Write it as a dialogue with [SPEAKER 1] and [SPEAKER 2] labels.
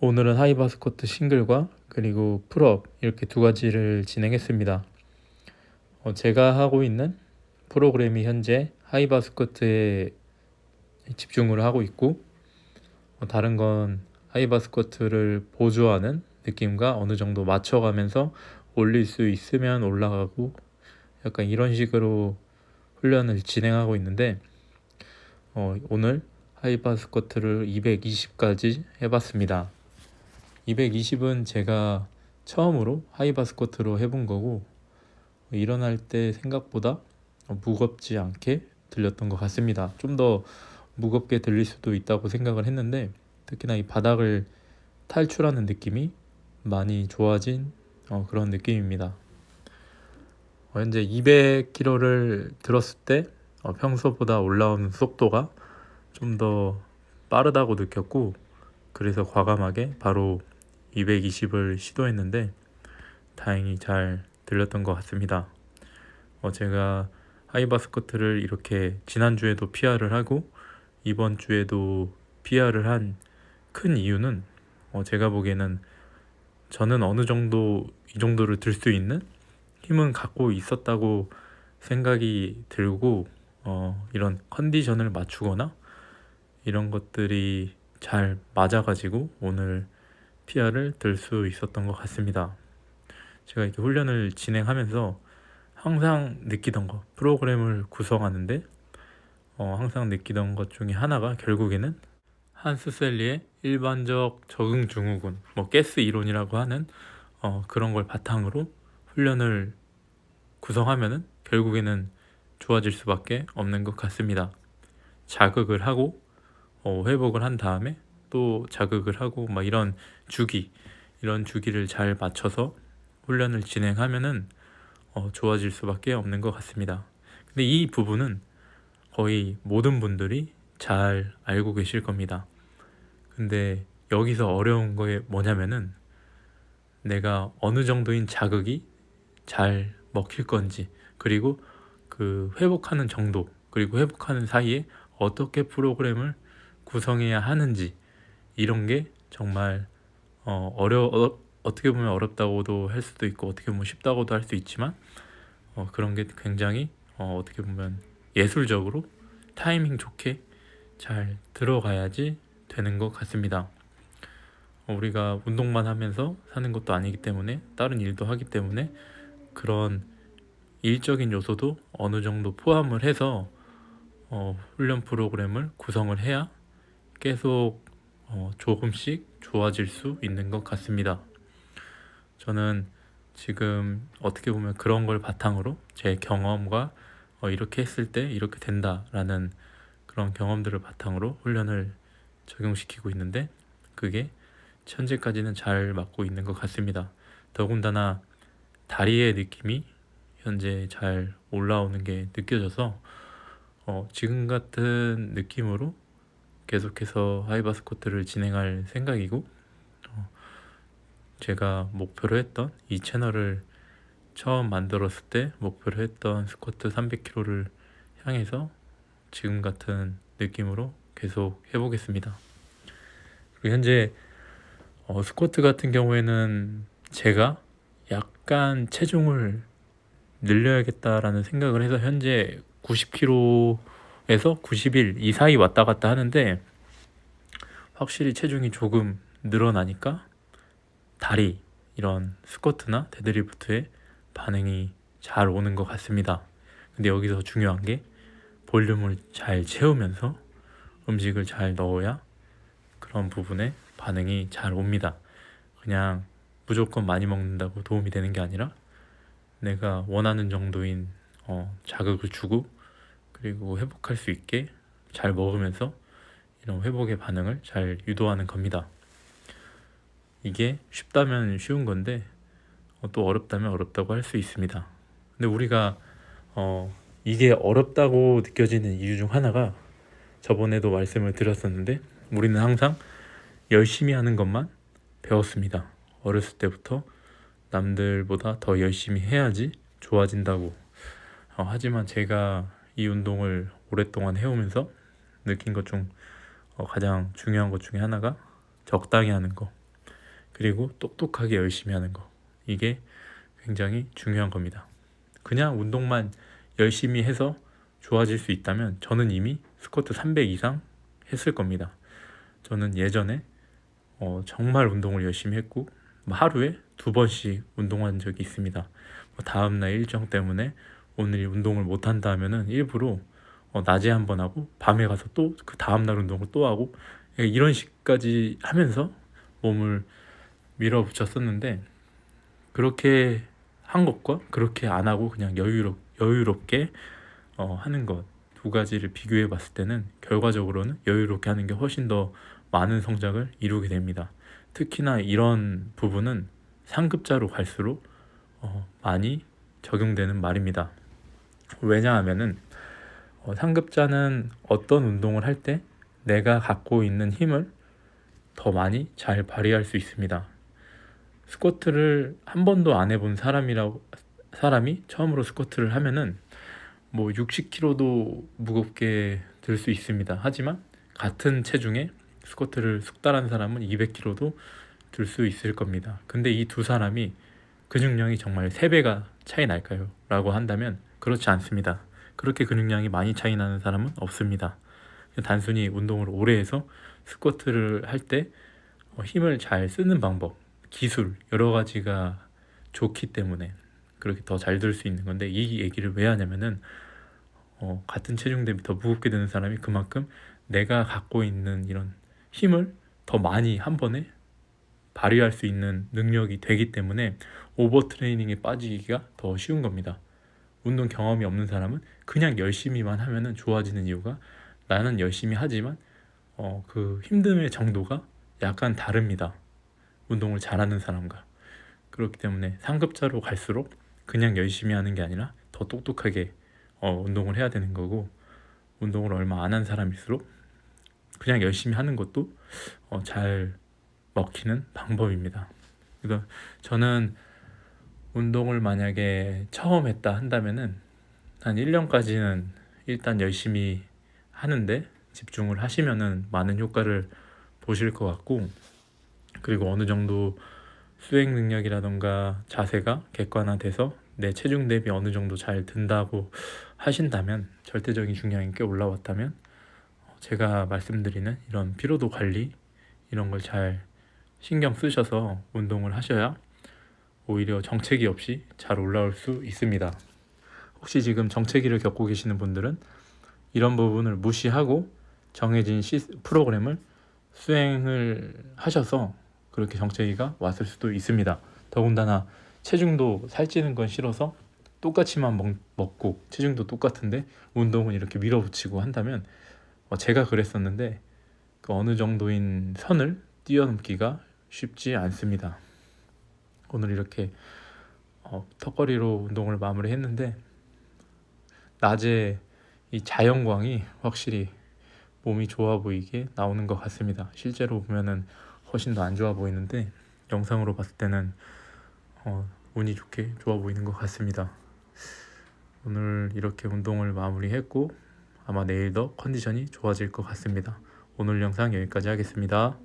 [SPEAKER 1] 오늘은 하이바 스쿼트 싱글과 그리고 풀업 이렇게 두 가지를 진행했습니다. 제가 하고 있는 프로그램이 현재 하이바 스쿼트에 집중을 하고 있고, 다른 건 하이바 스쿼트를 보조하는 느낌과 어느 정도 맞춰가면서 올릴 수 있으면 올라가고, 약간 이런 식으로 훈련을 진행하고 있는데, 오늘 하이바 스쿼트를 220까지 해봤습니다. 220은 제가 처음으로 하이바 스쿼트로 해본 거고, 일어날 때 생각보다 무겁지 않게 들렸던 것 같습니다. 좀 더 무겁게 들릴 수도 있다고 생각을 했는데, 특히나 이 바닥을 탈출하는 느낌이 많이 좋아진 그런 느낌입니다. 현재 200kg를 들었을 때 평소보다 올라오는 속도가 좀 더 빠르다고 느꼈고, 그래서 과감하게 바로 220을 시도했는데 다행히 잘 들렸던 것 같습니다. 제가 하이바 스쿼트를 이렇게 지난주에도 PR을 하고 이번 주에도 PR을 한 큰 이유는, 제가 보기에는 저는 어느 정도 이 정도를 들 수 있는 힘은 갖고 있었다고 생각이 들고, 이런 컨디션을 맞추거나 이런 것들이 잘 맞아가지고 오늘 PR을 들 수 있었던 것 같습니다. 제가 이렇게 훈련을 진행하면서 항상 느끼던 것, 프로그램을 구성하는데 항상 느끼던 것 중에 하나가 결국에는 한스 셀리의 일반적 적응 증후군, 가스 이론이라고 하는 그런 걸 바탕으로 훈련을 구성하면은 결국에는 좋아질 수밖에 없는 것 같습니다. 자극을 하고 회복을 한 다음에 또 자극을 하고 이런 주기를 잘 맞춰서 훈련을 진행하면은 좋아질 수밖에 없는 것 같습니다. 근데 이 부분은 거의 모든 분들이 잘 알고 계실 겁니다. 근데 여기서 어려운 게 뭐냐면은, 내가 어느 정도인 자극이 잘 먹힐 건지, 그리고 그 회복하는 정도, 그리고 회복하는 사이에 어떻게 프로그램을 구성해야 하는지, 이런 게 정말 어떻게 보면 어렵다고도 할 수도 있고 어떻게 보면 쉽다고도 할 수 있지만, 그런 게 굉장히 어떻게 보면 예술적으로 타이밍 좋게 잘 들어가야지 되는 것 같습니다. 우리가 운동만 하면서 사는 것도 아니기 때문에, 다른 일도 하기 때문에 그런 일적인 요소도 어느 정도 포함을 해서 훈련 프로그램을 구성을 해야 계속 조금씩 좋아질 수 있는 것 같습니다. 저는 지금 어떻게 보면 그런 걸 바탕으로 제 경험과 이렇게 했을 때 이렇게 된다라는 그런 경험들을 바탕으로 훈련을 적용시키고 있는데, 그게 현재까지는 잘 맞고 있는 것 같습니다. 더군다나 다리의 느낌이 현재 잘 올라오는 게 느껴져서 지금 같은 느낌으로 계속해서 하이바 스쿼트를 진행할 생각이고, 제가 목표로 했던 이 채널을 처음 만들었을 때 목표로 했던 스쿼트 300kg를 향해서 지금 같은 느낌으로 계속 해보겠습니다. 그리고 현재 스쿼트 같은 경우에는 제가 약간 체중을 늘려야겠다라는 생각을 해서 현재 90kg에서 91 이 사이 왔다 갔다 하는데, 확실히 체중이 조금 늘어나니까 다리, 이런 스쿼트나 데드리프트에 반응이 잘 오는 것 같습니다. 근데 여기서 중요한 게 볼륨을 잘 채우면서 음식을 잘 넣어야 그런 부분에 반응이 잘 옵니다. 그냥 무조건 많이 먹는다고 도움이 되는 게 아니라 내가 원하는 정도인 자극을 주고, 그리고 회복할 수 있게 잘 먹으면서 이런 회복의 반응을 잘 유도하는 겁니다. 이게 쉽다면 쉬운 건데 또 어렵다면 어렵다고 할 수 있습니다. 근데 우리가 이게 어렵다고 느껴지는 이유 중 하나가, 저번에도 말씀을 드렸었는데, 우리는 항상 열심히 하는 것만 배웠습니다. 어렸을 때부터 남들보다 더 열심히 해야지 좋아진다고. 하지만 제가 이 운동을 오랫동안 해오면서 느낀 것 중 가장 중요한 것 중에 하나가 적당히 하는 거. 그리고 똑똑하게 열심히 하는 거. 이게 굉장히 중요한 겁니다. 그냥 운동만 열심히 해서 좋아질 수 있다면 저는 이미 스쿼트 300 이상 했을 겁니다. 저는 예전에 정말 운동을 열심히 했고 하루에 2번씩 운동한 적이 있습니다. 다음날 일정 때문에 오늘 운동을 못한다 하면은 일부러 낮에 한 번 하고 밤에 가서 또 그 다음날 운동을 또 하고 이런 식까지 하면서 몸을 밀어붙였었는데, 그렇게 한 것과 그렇게 안 하고 그냥 여유롭게 하는 것, 두 가지를 비교해 봤을 때는 결과적으로는 여유롭게 하는 게 훨씬 더 많은 성장을 이루게 됩니다. 특히나 이런 부분은 상급자로 갈수록 많이 적용되는 말입니다. 왜냐하면은 상급자는 어떤 운동을 할 때 내가 갖고 있는 힘을 더 많이 잘 발휘할 수 있습니다. 스쿼트를 한 번도 안 해본 사람이 처음으로 스쿼트를 하면은 60kg도 무겁게 들 수 있습니다. 하지만 같은 체중에 스쿼트를 숙달한 사람은 200kg도 들 수 있을 겁니다. 근데 이 두 사람이 근육량이 정말 3배가 차이 날까요? 라고 한다면 그렇지 않습니다. 그렇게 근육량이 많이 차이 나는 사람은 없습니다. 단순히 운동을 오래 해서 스쿼트를 할 때 힘을 잘 쓰는 방법, 기술 여러 가지가 좋기 때문에 그렇게 더 잘 들 수 있는 건데, 이 얘기를 왜 하냐면은 같은 체중 대비 더 무겁게 드는 사람이 그만큼 내가 갖고 있는 이런 힘을 더 많이 한 번에 발휘할 수 있는 능력이 되기 때문에 오버 트레이닝에 빠지기가 더 쉬운 겁니다. 운동 경험이 없는 사람은 그냥 열심히만 하면은 좋아지는 이유가, 나는 열심히 하지만 그 힘듦의 정도가 약간 다릅니다. 운동을 잘하는 사람과. 그렇기 때문에 상급자로 갈수록 그냥 열심히 하는 게 아니라 더 똑똑하게 운동을 해야 되는 거고, 운동을 얼마 안 한 사람일수록 그냥 열심히 하는 것도 잘 먹히는 방법입니다. 그래서 저는 운동을 만약에 처음 했다 한다면은 한 1년까지는 일단 열심히 하는데 집중을 하시면은 많은 효과를 보실 것 같고, 그리고 어느 정도 수행 능력이라던가 자세가 객관화돼서 내 체중 대비 어느 정도 잘 든다고 하신다면, 절대적인 중량이 꽤 올라왔다면 제가 말씀드리는 이런 피로도 관리 이런 걸 잘 신경 쓰셔서 운동을 하셔야 오히려 정체기 없이 잘 올라올 수 있습니다. 혹시 지금 정체기를 겪고 계시는 분들은 이런 부분을 무시하고 정해진 프로그램을 수행을 하셔서 그렇게 정체기가 왔을 수도 있습니다. 더군다나 체중도 살찌는 건 싫어서 똑같이만 먹고 체중도 똑같은데 운동은 이렇게 밀어붙이고 한다면, 제가 그랬었는데 그 어느 정도인 선을 뛰어넘기가 쉽지 않습니다. 오늘 이렇게 턱걸이로 운동을 마무리했는데, 낮에 이 자연광이 확실히 몸이 좋아 보이게 나오는 것 같습니다. 실제로 보면은 훨씬 더 안 좋아 보이는데 영상으로 봤을 때는 운이 좋게 좋아 보이는 것 같습니다. 오늘 이렇게 운동을 마무리했고 아마 내일 더 컨디션이 좋아질 것 같습니다. 오늘 영상 여기까지 하겠습니다.